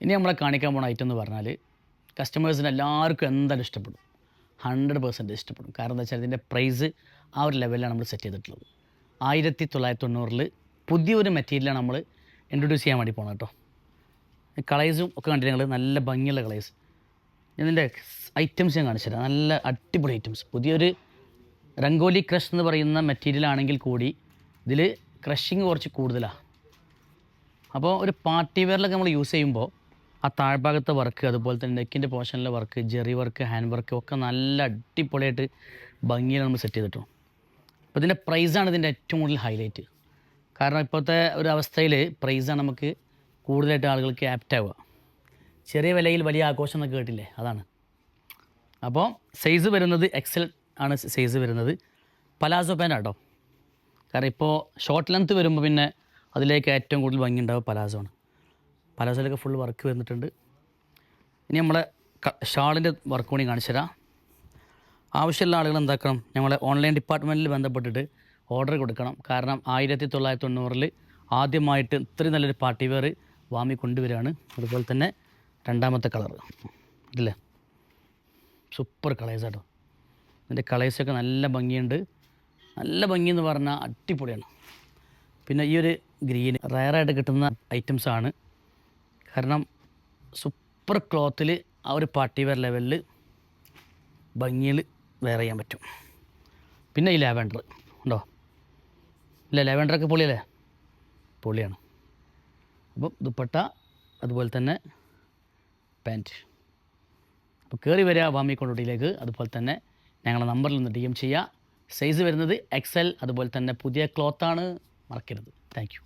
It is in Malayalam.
ഇനി നമ്മളെ കാണിക്കാൻ പോകുന്ന ഐറ്റം എന്ന് പറഞ്ഞാൽ കസ്റ്റമേഴ്സിന് എല്ലാവർക്കും എന്തായാലും ഇഷ്ടപ്പെടും. 100% ഇഷ്ടപ്പെടും. കാരണം എന്താ വെച്ചാൽ ഇതിൻ്റെ പ്രൈസ് ആ ഒരു ലെവലിലാണ് നമ്മൾ സെറ്റ് ചെയ്തിട്ടുള്ളത്. 1990 പുതിയൊരു മെറ്റീരിയലാണ് നമ്മൾ ഇൻട്രൊഡ്യൂസ് ചെയ്യാൻ വേണ്ടി പോകുന്നത് കേട്ടോ. കളേഴ്സും ഒക്കെ കണ്ടിട്ട് ഞങ്ങൾ നല്ല ഭംഗിയുള്ള കളേഴ്സ്. ഇതിൻ്റെ ഐറ്റംസ് ഞാൻ കാണിച്ചു തരാം. നല്ല അടിപൊളി ഐറ്റംസ്. പുതിയൊരു രംഗോലി ക്രഷ് എന്ന് പറയുന്ന മെറ്റീരിയൽ ആണെങ്കിൽ കൂടി ഇതിൽ ക്രഷിങ് കുറച്ച് കൂടുതലാണ്. അപ്പോൾ ഒരു പാർട്ടി വെയറിലൊക്കെ നമ്മൾ യൂസ് ചെയ്യുമ്പോൾ ആ താഴ്ഭാഗത്തെ വർക്ക്, അതുപോലെ തന്നെ നെക്കിൻ്റെ പോർഷനിലെ work, zari work, hand work ഒക്കെ നല്ല അടിപൊളിയായിട്ട് ഭംഗിയിൽ നമ്മൾ സെറ്റ് ചെയ്തിട്ടു. അപ്പോൾ ഇതിൻ്റെ പ്രൈസാണ് ഇതിൻ്റെ ഏറ്റവും കൂടുതൽ ഹൈലൈറ്റ്. കാരണം ഇപ്പോഴത്തെ ഒരു അവസ്ഥയിൽ പ്രൈസാണ് നമുക്ക് കൂടുതലായിട്ട് ആളുകൾക്ക് ആപ്റ്റാവുക. ചെറിയ വിലയിൽ വലിയ ആഘോഷം എന്നൊക്കെ കേട്ടില്ലേ, അതാണ്. അപ്പോൾ സൈസ് വരുന്നത് എക്സൽ ആണ് സൈസ് വരുന്നത്. പലാസോ പാൻ്റ് ആട്ടോ. കാരണം ഇപ്പോൾ ഷോർട്ട് ലെങ്ത്ത് വരുമ്പോൾ പിന്നെ അതിലേക്ക് ഏറ്റവും കൂടുതൽ ഭംഗി ഉണ്ടാവുക പലാസോ ആണ്. പലാസോയിലൊക്കെ ഫുൾ വർക്ക് വന്നിട്ടുണ്ട്. ഇനി നമ്മളെ ഷാളിൻ്റെ വർക്ക് കൂടി കാണിച്ചു തരാം. ആവശ്യമുള്ള ആളുകൾ എന്താക്കണം, ഞങ്ങളെ ഓൺലൈൻ ഡിപ്പാർട്ട്മെൻറ്റിൽ ബന്ധപ്പെട്ടിട്ട് ഓർഡർ കൊടുക്കണം. കാരണം 1990 ആദ്യമായിട്ട് ഇത്രയും നല്ലൊരു പാർട്ടി വെയർ വാമി കൊണ്ടുവരികയാണ്. അതുപോലെ തന്നെ രണ്ടാമത്തെ കളർ ഇല്ലേ, സൂപ്പർ കളേഴ്സ് ആട്ടോ. ഇതിൻ്റെ കളേഴ്സൊക്കെ നല്ല ഭംഗിയുണ്ട്. നല്ല ഭംഗിയെന്ന് പറഞ്ഞാൽ അടിപൊളിയാണ്. പിന്നെ ഈ ഒരു ഗ്രീൻ റയറായിട്ട് കിട്ടുന്ന ഐറ്റംസാണ്. കാരണം സൂപ്പർ ക്ലോത്തിൽ ആ ഒരു പാർട്ടി വെയർ ലെവലിൽ ഭംഗിയിൽ വെയർ ചെയ്യാൻ പറ്റും. പിന്നെ ഈ ലാവൻഡർ ഉണ്ടോ, ഇല്ല ലാവൻഡറൊക്കെ പൊളിയല്ലേ, പൊളിയാണ്. അപ്പം ദുപ്പട്ട അതുപോലെ തന്നെ പാൻറ്റ്. അപ്പോൾ കയറി വരിക വാമി കൊണ്ടോട്ടിയിലേക്ക്. അതുപോലെ തന്നെ ഞങ്ങളുടെ നമ്പറിൽ ഒന്ന് DM ചെയ്യുക. സൈസ് വരുന്നത് XL. അതുപോലെ തന്നെ പുതിയ ക്ലോത്താണ്, മറക്കരുത്. Thank you.